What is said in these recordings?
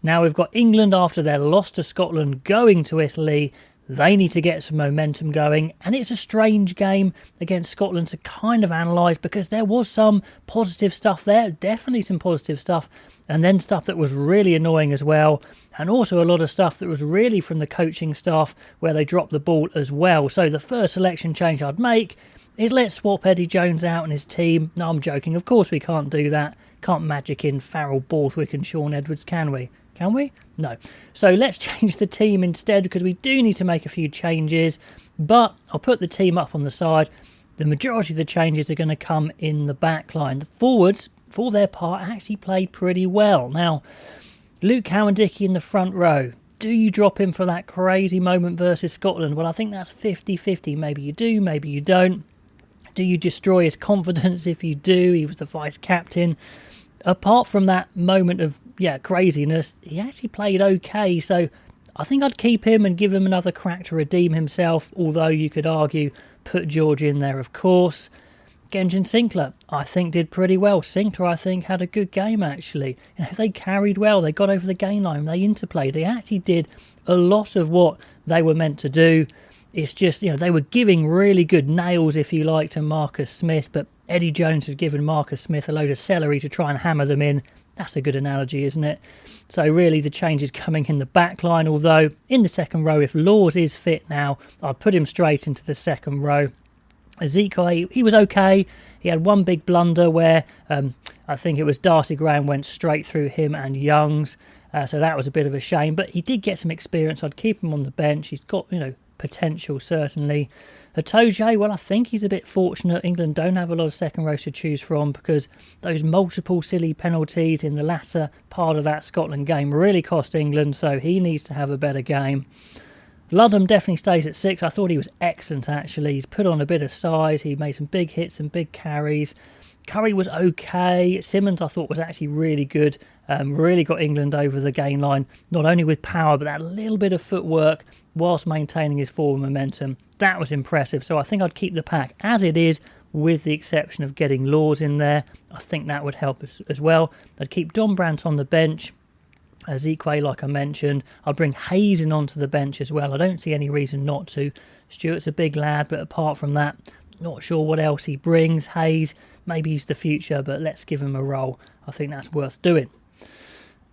Now we've got England after their loss to Scotland going to Italy. They need to get some momentum going, and it's a strange game against Scotland to kind of analyse because there was some positive stuff there, definitely some positive stuff, and then stuff that was really annoying as well, and also a lot of stuff that was really from the coaching staff where they dropped the ball as well. So the first selection change I'd make is let's swap Eddie Jones out and his team. No, I'm joking, of course we can't do that. Can't magic in Farrell Borthwick and Sean Edwards, can we? Can we? No. So let's change the team instead because we do need to make a few changes. But I'll put the team up on the side. The majority of the changes are going to come in the back line. The forwards, for their part, actually played pretty well. Now, Luke Cowan-Dickie in the front row. Do you drop him for that crazy moment versus Scotland? Well, I think that's 50-50. Maybe you do, maybe you don't. Do you destroy his confidence if you do? He was the vice-captain. Apart from that moment of craziness, he actually played okay, so I think I'd keep him and give him another crack to redeem himself, although you could argue put George in there, of course. Genjan Sinclair, I think, did pretty well. Sinclair, I think, had a good game, actually. They carried well, they got over the gain line, they interplayed, they actually did a lot of what they were meant to do. It's just, they were giving really good nails, if you like, to Marcus Smith, but Eddie Jones had given Marcus Smith a load of celery to try and hammer them in. That's a good analogy, isn't it? So really the change is coming in the back line, although in the second row, if Laws is fit now, I'll put him straight into the second row. Ezekiel, he was okay. He had one big blunder where I think it was Darcy Graham went straight through him and Youngs, so that was a bit of a shame, but he did get some experience. I'd keep him on the bench. He's got, potential, certainly. Itoje, well, I think he's a bit fortunate. England don't have a lot of second rows to choose from because those multiple silly penalties in the latter part of that Scotland game really cost England, so he needs to have a better game. Ludham definitely stays at 6. I thought he was excellent, actually. He's put on a bit of size. He made some big hits and big carries. Curry was okay. Simmons, I thought, was actually really good. Really got England over the gain line, not only with power, but that little bit of footwork whilst maintaining his forward momentum. That was impressive. So I think I'd keep the pack as it is, with the exception of getting Laws in there. I think that would help us as well. I'd keep Don Brandt on the bench. Ezekiel, like I mentioned. I'll bring Hayes in onto the bench as well. I don't see any reason not to. Stewart's a big lad, but apart from that, not sure what else he brings. Hayes, maybe he's the future, but let's give him a role. I think that's worth doing.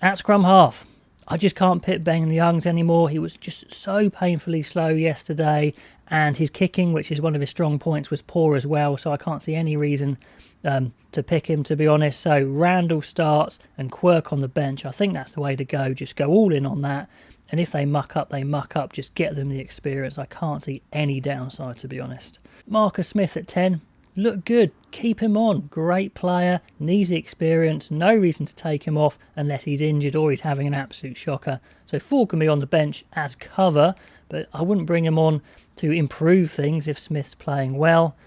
At scrum half, I just can't pick Ben Youngs anymore. He was just so painfully slow yesterday, and his kicking, which is one of his strong points, was poor as well, so I can't see any reason to pick him, to be honest. So Randall starts and Quirk on the bench. I think that's the way to go. Just go all in on that, and if they muck up, they muck up. Just get them the experience. I can't see any downside, to be honest. Marcus Smith at 10. Look good, keep him on, great player, needs the experience, no reason to take him off unless he's injured or he's having an absolute shocker. So Ford can be on the bench as cover, but I wouldn't bring him on to improve things if Smith's playing well.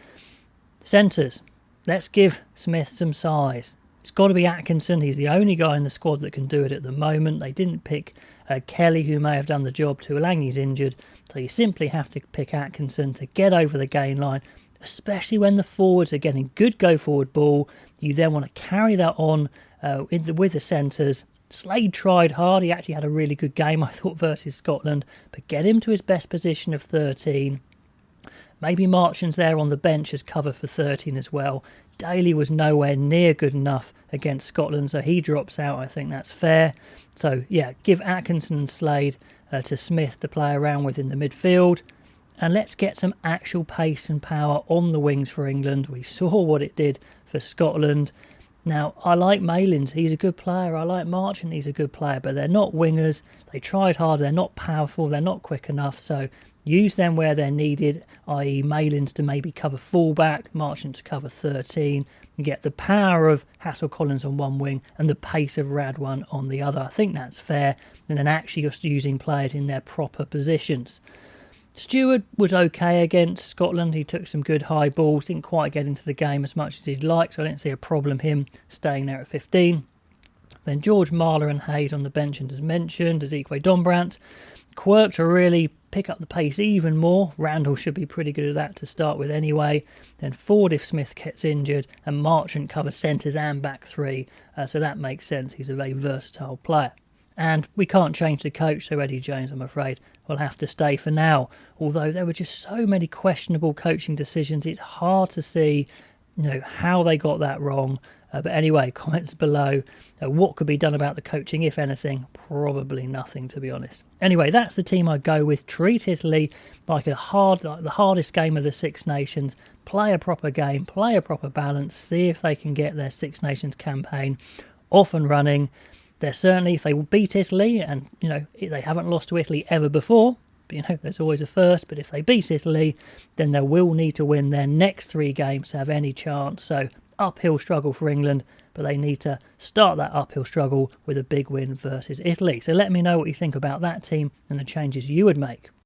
Centres, let's give Smith some size. It's got to be Atkinson, he's the only guy in the squad that can do it at the moment. They didn't pick Kelly, who may have done the job. Tuolangi's injured, so you simply have to pick Atkinson to get over the gain line, especially when the forwards are getting good go-forward ball. You then want to carry that on with the centres. Slade tried hard. He actually had a really good game, I thought, versus Scotland, but get him to his best position of 13. Maybe Marchand's there on the bench as cover for 13 as well. Daly was nowhere near good enough against Scotland, so he drops out. I think that's fair. So, yeah, give Atkinson and Slade to Smith to play around with in the midfield. And let's get some actual pace and power on the wings for England. We saw what it did for Scotland. Now, I like Malins. He's a good player. I like Marchant. He's a good player. But they're not wingers. They tried hard. They're not powerful. They're not quick enough. So use them where they're needed, i.e. Malins to maybe cover fullback, Marchant to cover 13, and get the power of Hassel-Collins on one wing and the pace of Radwan on the other. I think that's fair. And then actually just using players in their proper positions. Stewart was okay against Scotland. He took some good high balls, didn't quite get into the game as much as he'd like, so I didn't see a problem him staying there at 15. Then George, Marler and Hayes on the bench, and as mentioned, Ezekiel Donbrandt. Quirk to really pick up the pace even more. Randall should be pretty good at that to start with anyway. Then Ford if Smith gets injured, and Marchant covers centres and back three, so that makes sense. He's a very versatile player. And we can't change the coach, so Eddie Jones, I'm afraid, will have to stay for now. Although there were just so many questionable coaching decisions, it's hard to see, how they got that wrong. But anyway, comments below. What could be done about the coaching, if anything? Probably nothing, to be honest. Anyway, that's the team I'd go with. Treat Italy like the hardest game of the Six Nations. Play a proper game, play a proper balance, see if they can get their Six Nations campaign off and running. They're certainly, if they beat Italy, and they haven't lost to Italy ever before, but there's always a first, but if they beat Italy, then they will need to win their next 3 games to have any chance. So uphill struggle for England, but they need to start that uphill struggle with a big win versus Italy. So let me know what you think about that team and the changes you would make.